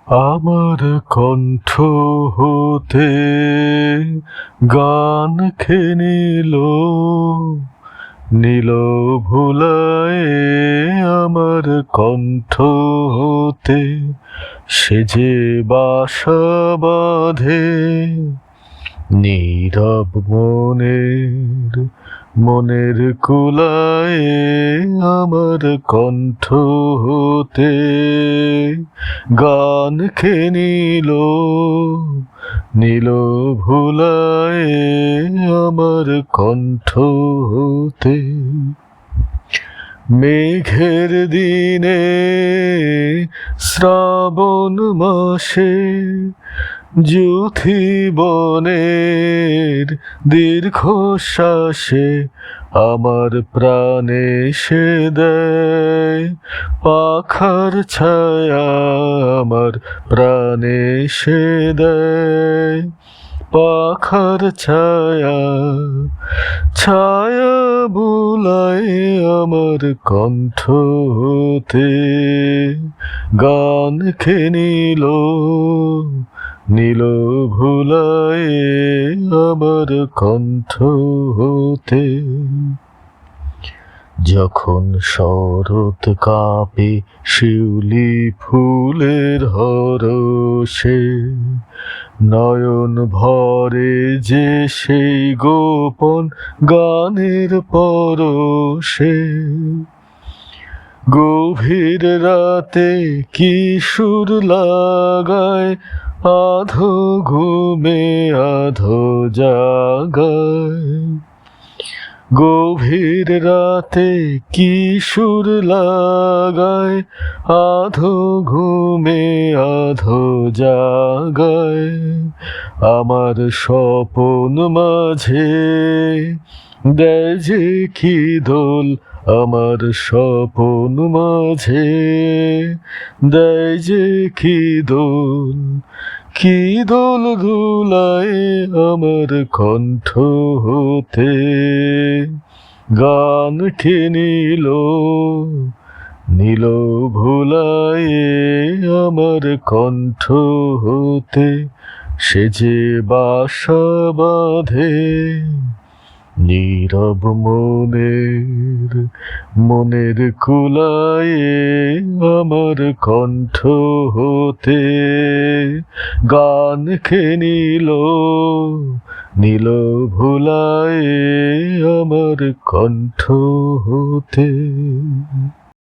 আমার কণ্ঠ হতে গান খেয়ে নিল ভুলায়ে আমার কণ্ঠ হতে সে যে বাসা বাঁধে নীরব মনের কুলায়ে আমার কণ্ঠ হতে গান খেয়ে নিল ভুলায়ে আমার কণ্ঠ হতে মেঘের দিনে শ্রাবণ মাসে যুথি বনের দীর্ঘশ্বাসে আমার প্রাণে সে দেয় পাখার ছায়া আমার প্রাণে সে দেয় পাখার ছায়া ছায়া বুলায় আমার কণ্ঠ হতে গান খেয়ে নিল ভুলায়ে আমার কণ্ঠ হতে যখন শরৎ কাঁপে শিউলি ফুলের হরষে নয়ন ভরে যে সেই গোপন গানের পরশে গভীর রাতে কি সুর লাগায় আধো ঘুমে আধো জাগায় গভীর রাতে কি সুর লাগায় আধো ঘুমে আধো জাগায় আমার স্বপন মাঝে দেয় যে কি দোল আমার স্বপন মাঝে দেয় যে কি দোল ধুলায় আমার কণ্ঠ হতে গান খেয়ে নিল ভুলায়ে আমার কণ্ঠ হতে সে যে বাসা বাঁধে নীরব মনের কুলায়ে আমার কণ্ঠ হতে গান খেয়ে নিল ভুলায়ে আমার কণ্ঠ হতে।